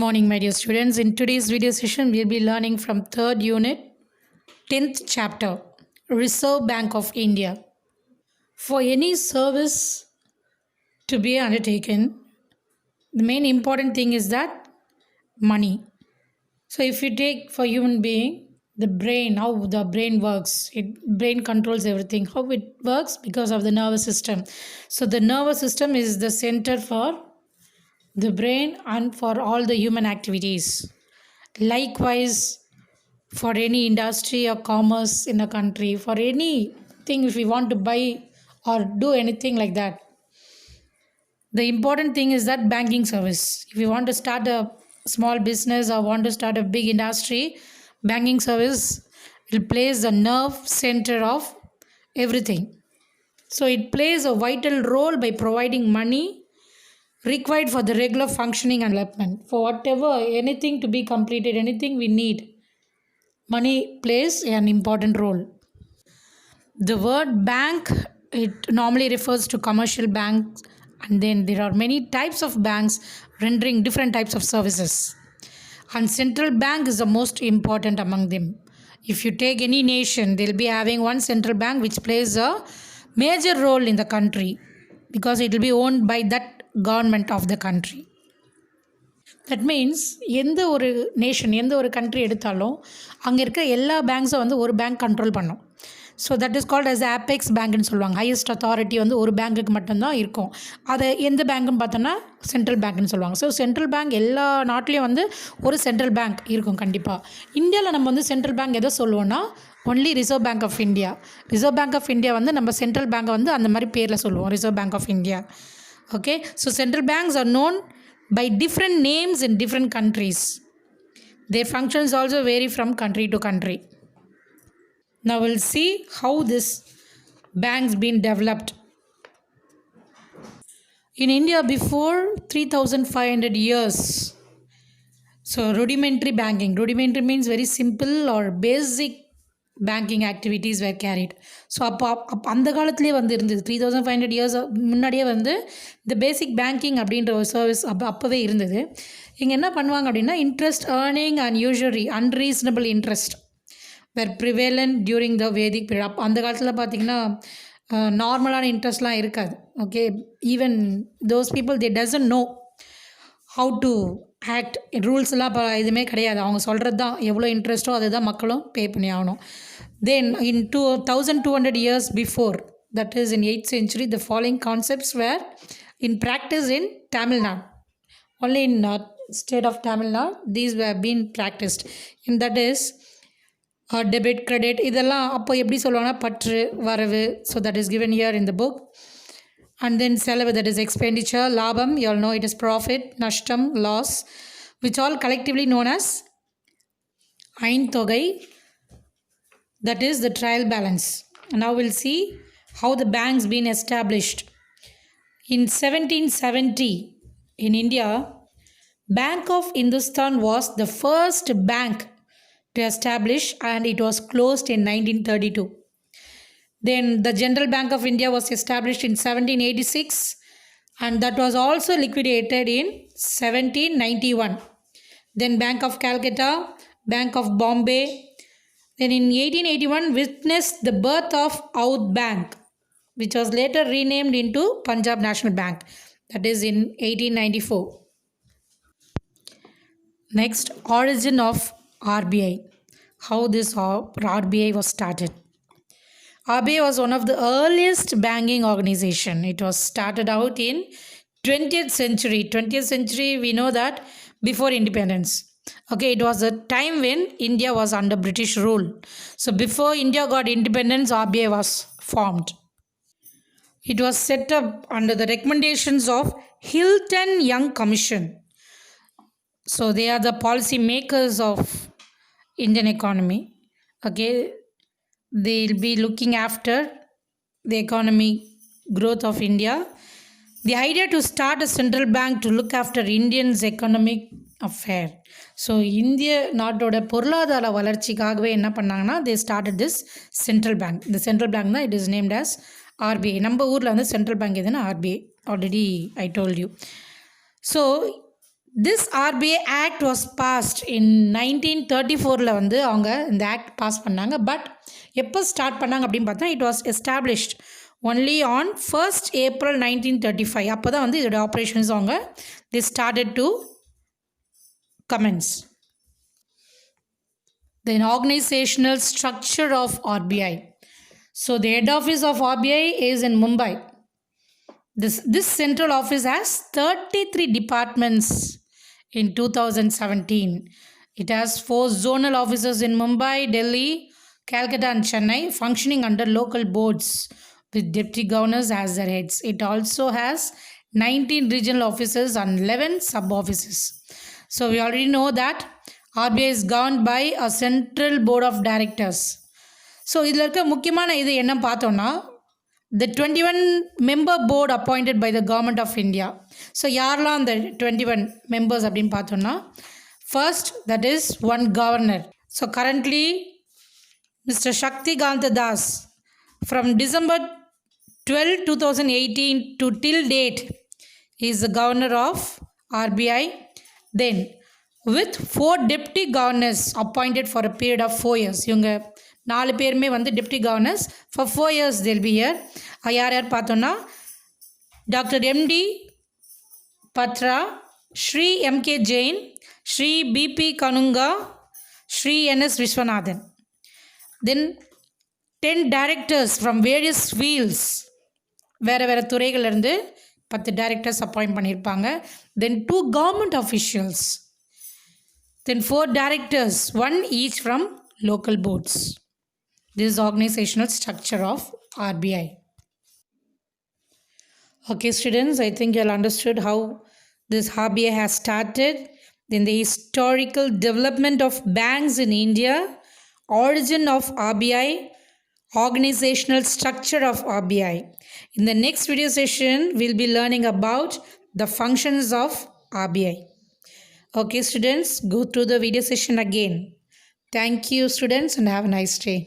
morning, my dear students. In today's video session, we'll be learning from third unit, 10th chapter, Reserve Bank of India. For any service to be undertaken, the main important thing is that money. So if you take for human being, the brain, how the brain works, brain controls everything. How it works because of the nervous system. So the nervous system is the center for the brain and for all the human activities. Likewise, for any industry or commerce in a country, for anything, if we want to buy or do anything like that, the important thing is that banking service. If you want to start a small business or want to start a big industry, banking service will plays the nerve center of everything. So it plays a vital role by providing money required for the regular functioning and development. For whatever, anything to be completed, anything we need, money plays an important role. The word bank, it normally refers to commercial banks, and then there are many types of banks rendering different types of services. And central bank is the most important among them. If you take any nation, they'll be having one central bank which plays a major role in the country because it will be owned by that government of the country. That means எந்த ஒரு nation எந்த ஒரு country எடுத்தாலும் அங்கே இருக்கிற எல்லா பேங்க்ஸும் வந்து ஒரு பேங்க் கண்ட்ரோல் பண்ணும். So that is called as apex பேங்க்னு சொல்லுவாங்க. ஹையஸ்ட் அத்தாரிட்டி வந்து ஒரு பேங்க்குக்கு மட்டும்தான் இருக்கும். அதை எந்த பேங்க்குன்னு பார்த்தோன்னா சென்ட்ரல் பேங்க்னு சொல்லுவாங்க. ஸோ சென்ட்ரல் பேங்க் எல்லா நாட்டிலையும் வந்து ஒரு சென்ட்ரல் பேங்க் இருக்கும் கண்டிப்பாக. இந்தியாவில் நம்ம வந்து சென்ட்ரல் பேங்க் எதை சொல்லுவோன்னா only reserve bank of India. Reserve bank of India வந்து நம்ம சென்ட்ரல் பேங்கை வந்து அந்த மாதிரி பேரில் சொல்லுவோம், reserve bank of India. Okay, so central banks are known by different names in different countries. Their functions also vary from country to country. Now we'll see how this bank's been developed. In India before 3500 years, so rudimentary banking. Rudimentary means very simple or basic banking activities where carried. So அப்போ அந்த காலத்துலேயே வந்து இருந்தது. 3500 years முன்னாடியே வந்து இந்த பேசிக் banking அப்படின்ற ஒரு சர்வீஸ் அப்போவே இருந்தது. இங்கே என்ன பண்ணுவாங்க அப்படின்னா interest earning and usually unreasonable interest were prevalent during the Vedic period. அந்த காலத்தில் பார்த்திங்கன்னா நார்மலான இன்ட்ரெஸ்ட்லாம் இருக்காது. Okay, even those people they doesn't know how to act. ரூல்ஸ்லாம் இப்போ எதுவுமே கிடையாது. அவங்க சொல்கிறது தான் எவ்வளோ இன்ட்ரெஸ்ட்டோ அதுதான் மக்களும் பே பண்ணி ஆகணும். Then in 2200 years before, that is in 8th century, the following concepts were in practice in Tamil Nadu. Only in state of Tamil Nadu, these were being practiced. And that is debit, credit, இதெல்லாம் அப்போ எப்படி சொல்லுவாங்கன்னா பற்று, வரவு. So that is given here in the book. And then செலவு, that is expenditure. லாபம், you all know it is profit. நஷ்டம், loss, which all collectively known as ஐந்தொகை. That is the trial balance. Now we'll see how the bank's been established. In 1770 in India, Bank of Hindustan was the first bank to establish and it was closed in 1932. Then the General Bank of India was established in 1786 and that was also liquidated in 1791. Then Bank of Calcutta, Bank of Bombay. Then in 1881 witnessed the birth of Oudh Bank, which was later renamed into Punjab National Bank. That is in 1894. Next, origin of RBI. How this RBI was started. RBI was one of the earliest banking organization. It was started out in 20th century. 20th century, we know that before independence. Okay, it was a time when India was under British rule. So before India got independence, RBI was formed. It was set up under the recommendations of Hilton Young Commission. So they are the policy makers of Indian economy. Okay, they'll be looking after the economic growth of India. The idea to start a central bank to look after Indians' economic affair. So இந்திய நாட்டோட பொருளாதார வளர்ச்சிக்காகவே என்ன பண்ணாங்கன்னா they started this central bank. இந்த central bank தான் it is named as RBI. நம்ம ஊரில் வந்து சென்ட்ரல் பேங்க் எதுனா RBI. Already I told you. So This RBI Act was passed in 1934ல வந்து அவங்க இந்த ஆக்ட் பாஸ் பண்ணாங்க. பட் எப்போ ஸ்டார்ட் பண்ணாங்க அப்படின்னு பார்த்தா it was established only on 1st April 1935. அப்போ தான் வந்து இதோட ஆப்ரேஷன்ஸ் அவங்க தி started to கமென்ஸ். Then organizational structure of RBI. So the head office of RBI is in Mumbai. This central office has 33 departments in 2017. It has 4 zonal offices in Mumbai, Delhi, Calcutta and Chennai, functioning under local boards with deputy governors as their heads. It also has 19 regional offices and 11 sub-offices. So we already know that RBI is governed by a central board of directors. So இதில் இருக்க முக்கியமான இது என்ன பார்த்தோன்னா the 21 member board appointed by the government of India. So யாரெல்லாம் அந்த 21 members அப்படின்னு பார்த்தோன்னா first that is one governor. So currently Mr. Shaktikanta Das from December 12, 2018 to till date is the governor of RBI. Then with 4 deputy governors appointed for a period of 4 years. இவங்க 4 பேருமே வந்து deputy governors for 4 years they'll be here. யார் யார் பார்த்தோன்னா doctor MD Patra, Shri MK Jain, Shri BP Kanungo, Shri NS Vishwanathan. Then 10 directors from various fields, வேறு துறைகள்லேருந்து 10 directors appoint பண்ணியிருப்பாங்க. தென் 2 government officials. Then 4 directors, 1 each from local boards. This is organizational structure of RBI. Okay students, I think you all understood how this RBI has started. Then the historical development of banks in India, origin of RBI, organizational structure of RBI. In the next video session, we'll be learning about the functions of RBI. Okay students, go through the video session again. Thank you students and have a nice day.